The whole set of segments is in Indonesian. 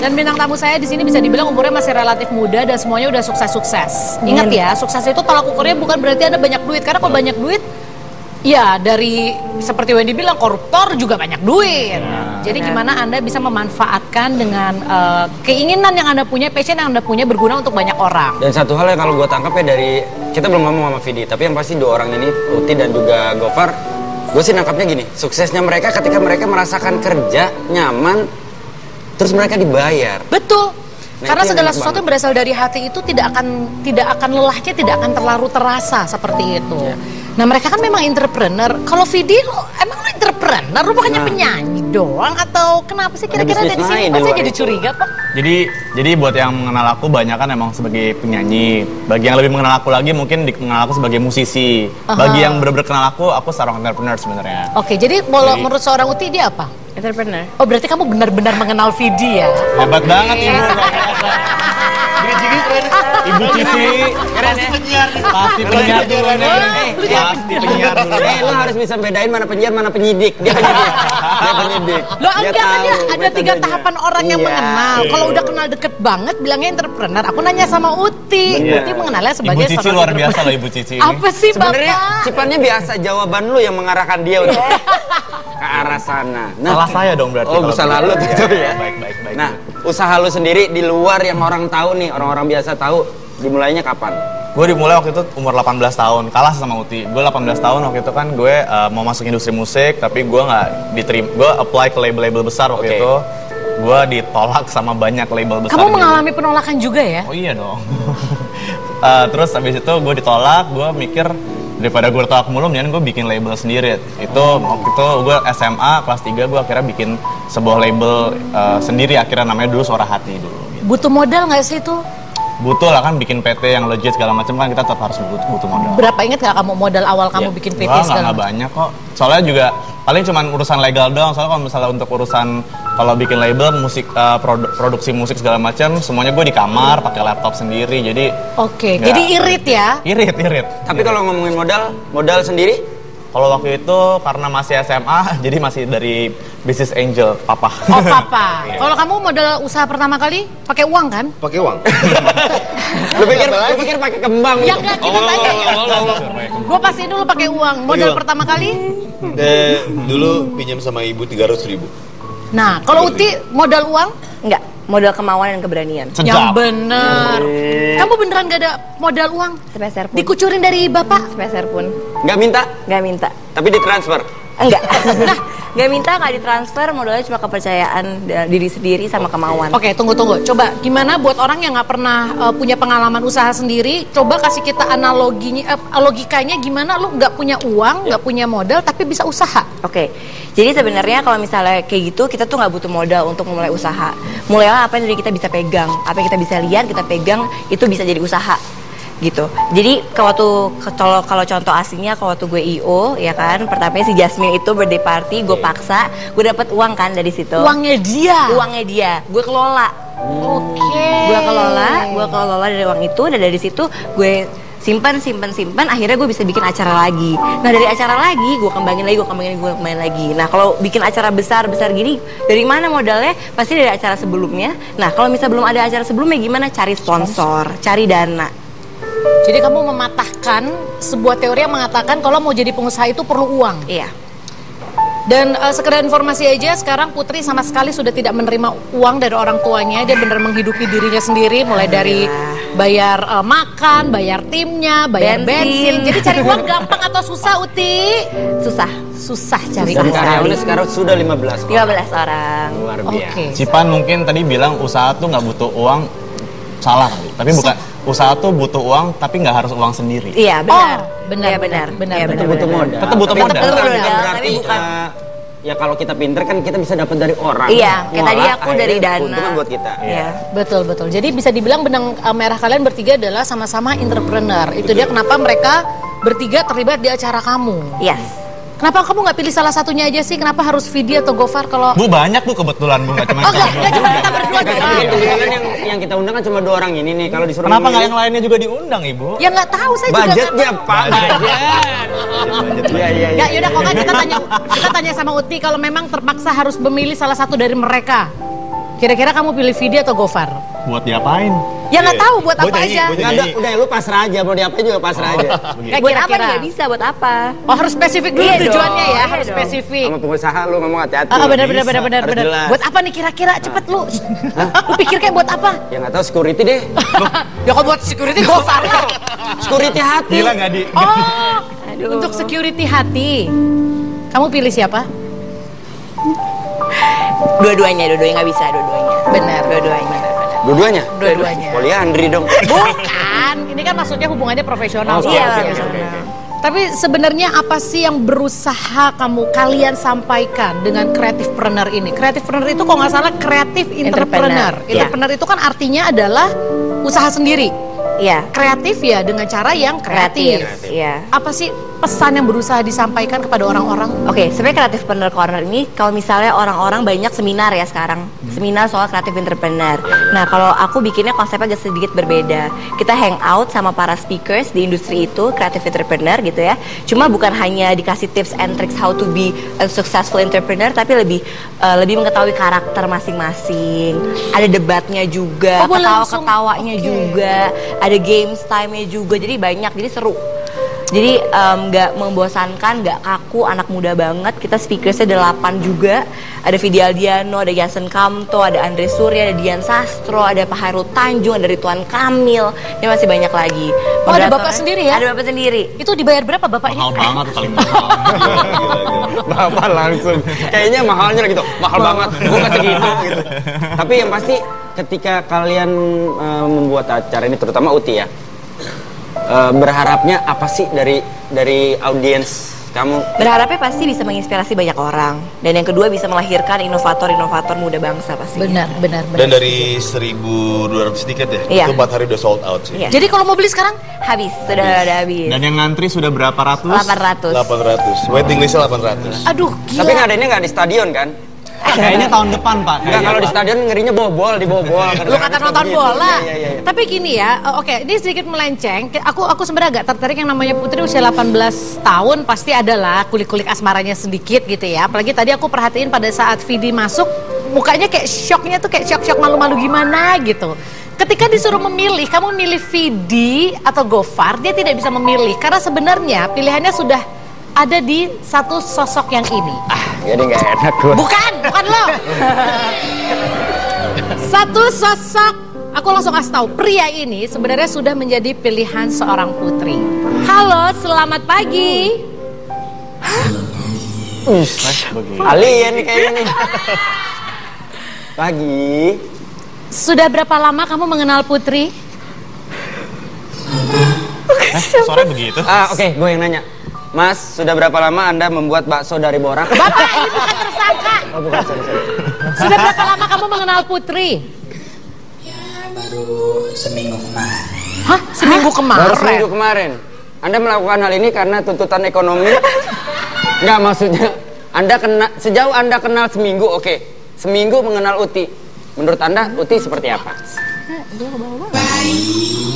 Dan bintang tamu saya di sini bisa dibilang umurnya masih relatif muda dan semuanya udah sukses-sukses. Ingat ya, sukses itu tolak ukurnya bukan berarti Anda banyak duit. Karena kalau banyak duit, ya dari seperti Wendy bilang, koruptor juga banyak duit. Jadi gimana Anda bisa memanfaatkan dengan keinginan yang Anda punya, passion yang Anda punya berguna untuk banyak orang. Dan satu hal yang kalau gue tangkap ya dari, kita belum ngomong sama Vidi, tapi yang pasti dua orang ini, Uti dan juga Gofar, gue sih nangkapnya gini, suksesnya mereka ketika mereka merasakan kerja, nyaman, terus mereka dibayar. Betul. Nah, karena segala enak sesuatu banget. yang berasal dari hati itu tidak akan lelahnya, tidak akan terlalu terasa seperti itu. Nah mereka kan memang entrepreneur. Kalau Vidi emang lo entrepreneur, lo bukannya penyanyi doang atau kenapa sih kira-kira dari sini? Pasti jadi curiga kok. Jadi buat yang mengenal aku banyak kan emang sebagai penyanyi. Bagi yang lebih mengenal aku lagi mungkin dikenal aku sebagai musisi. Bagi yang benar-benar kenal aku seorang entrepreneur sebenarnya. Oke, jadi menurut seorang Uti dia apa? Entrepreneur. Oh berarti kamu benar-benar mengenal Vidi ya? Hebat banget ibu. Ibu Cici. Keren ya? Pasti penyiar dulu nih. Pasti penyiar dulu. Lo harus bisa bedain mana penyiar, mana penyidik. Dia penyidik. Dia penyidik. Lo enggak kan ya, ada 3 metodenya. tahapan orang yang mengenal. Kalau udah kenal deket banget bilangnya entrepreneur. Aku nanya sama Uti. Uti mengenalnya sebagai Ibu Cici luar biasa loh Ibu Cici. Apa sih Sebenarnya Bapak? cipannya biasa, jawaban lu yang mengarahkan dia untuk ke arah sana. Salah saya dong berarti. Oh, kalau salah lu begitu. gitu ya. Baik. Nah, usaha lu sendiri di luar yang orang tahu nih, orang-orang biasa tahu, dimulainya kapan? Gue dimulai waktu itu umur 18 tahun, kalah sama Uti. Gue 18 tahun waktu itu kan gue mau masuk industri musik, tapi gue nggak diterima. Gue apply ke label-label besar waktu itu. Gue ditolak sama banyak label besar. Kamu mengalami penolakan juga ya? Oh iya dong. Terus habis itu gue ditolak, gue mikir daripada gue ditolak mulu, mendingan gue bikin label sendiri. Itu waktu itu gue SMA kelas 3 gue akhirnya bikin sebuah label sendiri, akhirnya namanya dulu Suara Hati dulu. Gitu. Butuh modal nggak sih itu? Butuh lah kan, bikin PT yang legit segala macam kan kita tetap harus butuh modal. Berapa ingat nggak kamu modal awal kamu bikin PT segala nggak banyak kok. Soalnya juga paling cuma urusan legal doang. Soalnya kalau misalnya untuk urusan kalau bikin label musik, produksi musik segala macam, semuanya gue di kamar pakai laptop sendiri. Jadi Oke, jadi irit ya? Irit. Tapi kalau ngomongin modal sendiri? Kalau waktu itu karena masih SMA, jadi masih dari business angel papa. Oh papa. Kalau kamu modal usaha pertama kali pakai uang kan? Pakai uang. Lu pikir pakai kembang? Ya enggak, kita tanya. Gue pastiin dulu pakai uang. Modal pertama kali? Dulu pinjam sama ibu 300.000. Nah, kalau Uti modal uang? Enggak, modal kemauan dan keberanian. Yang bener. Kamu beneran gak ada modal uang? Sepeser pun. Dikucurin dari bapak? Sepeser pun. Nggak minta? Nggak minta. Tapi ditransfer? Enggak. Nggak minta, nggak ditransfer, modalnya cuma kepercayaan diri sendiri sama kemauan. Oke, tunggu. Coba gimana buat orang yang nggak pernah punya pengalaman usaha sendiri, coba kasih kita analoginya, logikanya gimana lu nggak punya uang, nggak punya modal, tapi bisa usaha. Oke, jadi sebenarnya kalau misalnya kayak gitu, kita tuh nggak butuh modal untuk memulai usaha. Mulailah apa yang kita bisa pegang, apa yang kita bisa lihat, kita pegang, itu bisa jadi usaha. Gitu. Jadi kalau contoh aslinya kalau waktu gue IO ya kan, pertamanya si Jasmine itu birthday party, gue paksa, gue dapat uang kan dari situ. Uangnya dia, gue kelola. Oke. Gue kelola dari uang itu, dan dari situ gue simpan, akhirnya gue bisa bikin acara lagi. Nah dari acara lagi, gue kembangin lagi. Nah kalau bikin acara besar gini, dari mana modalnya? Pasti dari acara sebelumnya. Nah kalau misalnya belum ada acara sebelumnya, gimana? Cari sponsor, cari dana. Jadi kamu mematahkan sebuah teori yang mengatakan kalau mau jadi pengusaha itu perlu uang. Iya. Dan sekedar informasi aja, sekarang Putri sama sekali sudah tidak menerima uang dari orang tuanya. Dia benar menghidupi dirinya sendiri, mulai dari bayar makan, bayar timnya, bayar bensin. Jadi cari uang gampang atau susah, Uti? Susah cari uang. Karyawannya sekarang sudah 15 orang. Luar biasa. Oke. Cipan mungkin tadi bilang usaha tuh nggak butuh uang, salah tapi bukan. Usaha tuh butuh uang, tapi nggak harus uang sendiri. Iya benar. Benar. Tetap butuh modal. Tetap butuh modal. Berarti ya kalau kita pinter kan kita bisa dapat dari orang. Iya, kayak tadi aku dari dana. Keuntungan buat kita. Iya. Betul. Jadi bisa dibilang benang merah kalian bertiga adalah sama-sama entrepreneur. Itu dia kenapa mereka bertiga terlibat di acara kamu. Yes. Kenapa kamu nggak pilih salah satunya aja sih? Kenapa harus Vidi atau Gofar kalau? Bu banyak bu kebetulan bu, nggak cuma nggak cuma kita berdua doang. Yang kita undang kan cuma 2 orang ini nih. Kalau disuruh kenapa nggak yang lainnya juga diundang ibu? Ya nggak tahu, saya juga. Budgetnya Pak. Iya. Ya yaudah kok kan kita tanya sama Uti kalau memang terpaksa harus memilih salah satu dari mereka. Kira-kira kamu pilih Vidi atau Gofar? Buat diapain? Ya nggak tahu buat apa nyanyi, aja. buat Nggak ada, udah lu pasrah aja, mau diapain juga pasrah aja. Kayak Buat apa kira-kira. nih? Nggak bisa, buat apa? Oh harus spesifik dulu Iya tujuannya dong, ya, iya harus dong. spesifik. Sama pengusaha lu ngomong hati-hati. Ah benar benar Bisa, benar benar harus benar. jelas. Buat apa nih kira-kira? Cepet lu. Lu pikir kayak buat apa? Ya nggak tahu security deh. Ya kalau buat security Gofar lah. Security hati. Gila nggak di? Oh, Aduh. untuk security hati. Kamu pilih siapa? Dua-duanya nggak bisa, dua-duanya. Benar. Dua-duanya. Dua-duanya? Dua-duanya. Poliandri dong. Bukan, ini kan maksudnya hubungannya profesional. Oh, Iya, oke, profesional. Tapi sebenarnya apa sih yang berusaha kalian sampaikan dengan kreatifpreneur ini? Kreatifpreneur itu kalau nggak salah kreatif entrepreneur. Iya. Entrepreneur itu kan artinya adalah usaha sendiri. Iya. Kreatif ya dengan cara yang kreatif. Iya. Apa sih pesan yang berusaha disampaikan kepada orang-orang? Oke, sebenarnya Creativepreneur Corner ini kalau misalnya orang-orang banyak seminar ya sekarang, seminar soal kreatif entrepreneur. Nah, kalau aku bikinnya konsepnya agak sedikit berbeda. Kita hangout sama para speakers di industri itu, kreatif entrepreneur gitu ya. Cuma bukan hanya dikasih tips and tricks how to be a successful entrepreneur, tapi lebih mengetahui karakter masing-masing. Ada debatnya juga, Oh, boleh langsung. ketawa-ketawanya juga, ada games time-nya juga. Jadi banyak, jadi seru. Jadi nggak membosankan, nggak kaku, anak muda banget. Kita speakersnya 8 juga. Ada Vidi Aldiano, ada Yasen Kamto, ada Andre Surya, ada Dian Sastro, ada Pak Hairul Tanjung, ada Ridwan Kamil. Ini masih banyak lagi. Oh, ada Moderatornya- bapak sendiri ya? Ada bapak sendiri. Itu dibayar berapa bapaknya? Mahal banget, paling mahal. Bapak langsung. Kayaknya mahalnya gitu. Mahal banget. Gue nggak segitu gitu. Tapi yang pasti ketika kalian membuat acara ini, terutama Uti ya, berharapnya apa sih dari audiens kamu? Berharapnya pasti bisa menginspirasi banyak orang. Dan yang kedua bisa melahirkan inovator-inovator muda bangsa pasti. Benar. Dan dari 1.200 tiket ya, Iya. itu 4 hari udah sold out sih. Iya. Jadi kalau mau beli sekarang? Habis, sudah habis. Dan yang ngantri sudah berapa ratus? 800. 800, waiting listnya 800. Aduh, gila. Tapi ngadainnya nggak di stadion kan? Kayaknya tahun depan, Pak. Enggak, kalau di stadion ngerinya bobol, dibobol. Lu kata nonton Gitu. bola. Iya. Tapi gini ya, oke, ini sedikit melenceng. Aku sebenarnya agak tertarik yang namanya Putri usia 18 tahun pasti adalah kulik-kulik asmaranya sedikit gitu ya. Apalagi tadi aku perhatiin pada saat Vidi masuk, mukanya kayak shocknya tuh kayak shock malu-malu gimana gitu. Ketika disuruh memilih, kamu milih Vidi atau Gofar, dia tidak bisa memilih karena sebenarnya pilihannya sudah ada di satu sosok yang ini. Jadi nggak enak gue. Bukan lo. Satu sosok, aku langsung kasih tahu, pria ini sebenarnya sudah menjadi pilihan seorang putri. Halo, selamat pagi. Alien nih kayaknya nih. Pagi. Sudah berapa lama kamu mengenal Putri? Suaranya begitu. Oke, gue yang nanya. Mas, sudah berapa lama Anda membuat bakso dari borak? Bapak, ini bukan tersangka. Oh, bukan, sorry. Sudah berapa lama kamu mengenal Putri? Ya baru seminggu kemarin. Hah? Seminggu kemarin? Baru seminggu kemarin. Anda melakukan hal ini karena tuntutan ekonomi? Enggak, maksudnya sejauh Anda kenal seminggu, oke. Seminggu mengenal Uti. Menurut Anda Uti seperti apa?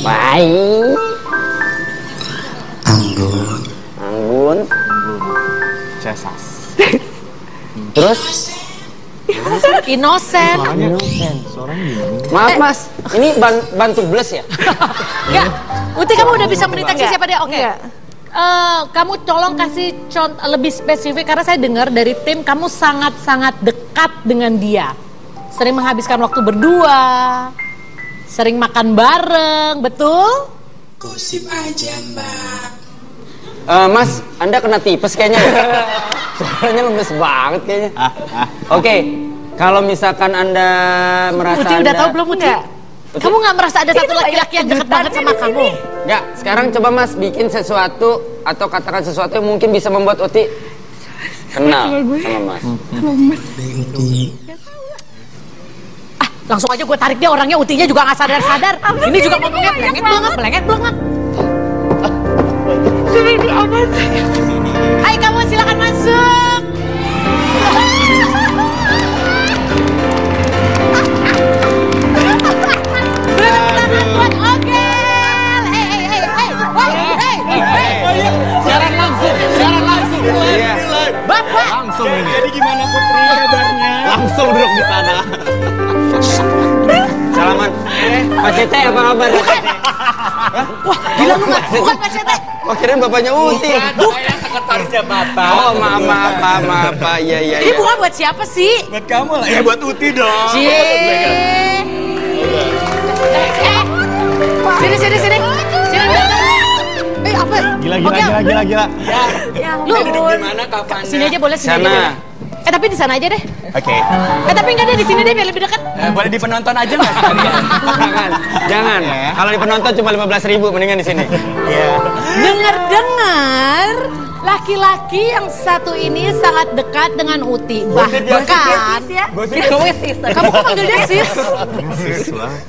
Baik. Anggun. Cesas. Terus? Inosen. Maaf Mas, ini ban tubles ya? Enggak. Uti, kamu udah bisa mendeteksi Enggak. siapa dia? Oke. Enggak. Kamu tolong kasih contoh lebih spesifik karena saya dengar dari tim kamu sangat-sangat dekat dengan dia. Sering menghabiskan waktu berdua, sering makan bareng, betul? Gosip aja mbak. Mas, Anda kena tipes kayaknya ya? Suaranya lemes banget kayaknya. Oke, kalau misalkan Anda merasa Uti udah Anda... tahu belum Uti? Kamu nggak merasa ada satu laki-laki yang deket banget sama kamu? Nggak, sekarang coba Mas bikin sesuatu atau katakan sesuatu yang mungkin bisa membuat Uti kenal sama Mas. Langsung aja gue tarik dia, orangnya Utinya juga nggak sadar-sadar. Ini juga ngomongnya melengek banget. Hai kamu, silakan masuk. Siaran langsung. Iya. Bapak, Langsung ini. Jadi gimana Putri kabarnya? Langsung duduk di sana. Pak Cete apa kabar? Wah, gila lu nggak? Bukan Pak Cete. Oh, kirain bapaknya Uti. Saya sekretarisnya Bapak. Oh, maaf, Pak. Iya. Ini bunga buat siapa sih? Buat kamu lah. Ya buat Uti dong. Sini. Apa? Gila. Ya, Lu duduk di mana kapan? sini aja boleh, sini aja Sana. boleh. Tapi di sana aja deh. Oke. Tapi enggak deh, di sini deh biar lebih dekat. Boleh di penonton aja nggak sekalian? Jangan. Kalau di penonton cuma 15.000, mendingan di sini. Iya. Dengar, laki-laki yang satu ini sangat dekat dengan Uti. Bahkan, kamu kok panggil dia sis?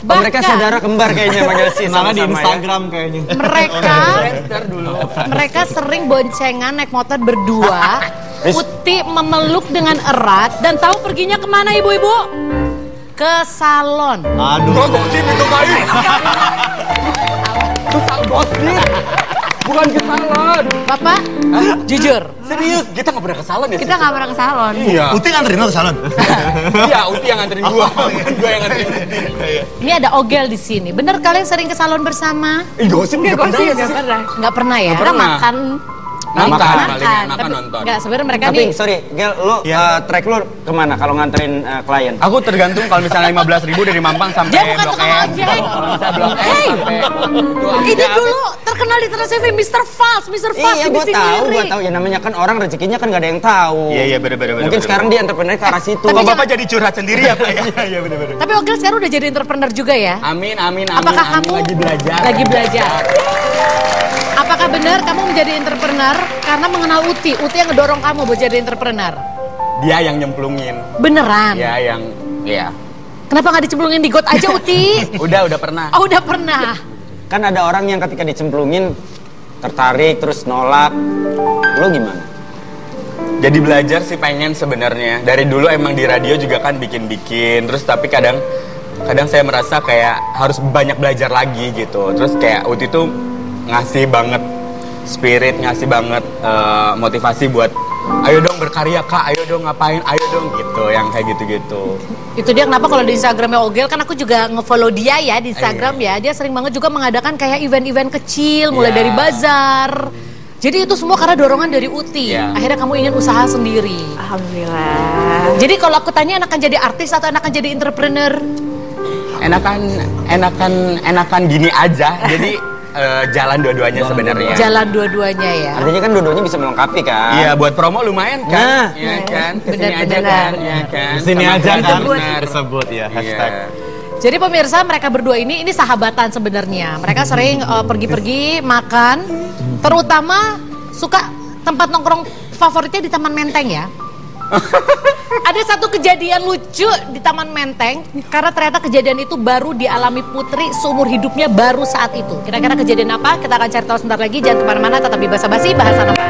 Mereka saudara kembar kayaknya panggil sis. Malah di sama-sama ya. Instagram kayaknya. Mereka sering boncengan naik motor berdua. Uti memeluk dengan erat dan tahu perginya kemana ibu-ibu? Ke salon. Aduh. Gosip itu baik. Itu gosip. Bukan ke salon. Bapak, jujur. Serius, kita nggak pernah ke salon ya? Kita nggak pernah ke salon. Iya. Uti nganterin lo ke salon? Iya, Uti yang nganterin gua. Bukan gua yang nganterin Uti. Ini ada Ogel di sini. Bener kalian sering ke salon bersama? Gosip nggak pernah ya? Nggak pernah ya? Nggak pernah. Makan. Makan paling Makan. makan nonton. Nggak, sebenarnya mereka Tapi nih. sorry, Gel, lu track lu kemana kalau nganterin klien? Aku tergantung kalau misalnya 15.000 dari Mampang sampai Dia bukan Blok tukang M. ojek. Kalau misalnya Blok M Hey. sampai Ini dulu terkenal di Trans TV Mr. Fals Iya, di gua bisnis tahu. lirik. Ya namanya kan orang rezekinya kan nggak ada yang tahu. Iya, bener. Mungkin sekarang dia entrepreneur ke arah situ. Tapi Kok jangan- Bapak jadi curhat sendiri ya, Pak? Iya, bener. Tapi Ogel sekarang udah jadi entrepreneur juga ya? Amin. Apakah kamu lagi belajar? Lagi belajar. Apakah benar kamu menjadi entrepreneur karena mengenal Uti? Uti yang ngedorong kamu buat jadi entrepreneur? Dia yang nyemplungin. Beneran? Dia yang Kenapa nggak dicemplungin di got aja Uti? Udah pernah. Oh, udah pernah. Kan ada orang yang ketika dicemplungin tertarik terus nolak. Lu gimana? Jadi belajar sih pengen sebenarnya. Dari dulu emang di radio juga kan bikin-bikin. Terus tapi kadang saya merasa kayak harus banyak belajar lagi gitu. Terus kayak Uti tuh ngasih banget spirit, ngasih banget motivasi buat ayo dong berkarya Kak, ayo dong ngapain, ayo dong gitu, yang kayak gitu-gitu. Itu dia kenapa kalau di Instagramnya Ogel, kan aku juga nge-follow dia ya di Instagram ya. Dia sering banget juga mengadakan kayak event-event kecil, mulai dari bazar. Jadi itu semua karena dorongan dari Uti. Akhirnya kamu ingin usaha sendiri. Alhamdulillah. Jadi kalau aku tanya enakan jadi artis atau enakan jadi entrepreneur? Enakan gini aja. Jadi jalan dua-duanya sebenarnya. Jalan dua-duanya ya. Artinya kan dua-duanya bisa melengkapi kan? Iya, buat promo lumayan kan? Iya kan? Kesini aja kan? Iya kan? Sini Sama aja kan? benar. Disebut ya, hashtag. Jadi pemirsa, mereka berdua ini sahabatan sebenarnya. Mereka sering pergi-pergi makan, terutama suka tempat nongkrong favoritnya di Taman Menteng ya. Ada satu kejadian lucu di Taman Menteng karena ternyata kejadian itu baru dialami Putri seumur hidupnya baru saat itu. Kira-kira kejadian apa? Kita akan cari tahu sebentar lagi. Jangan kemana-mana, tetap di Basa Basi Bahasan Apa.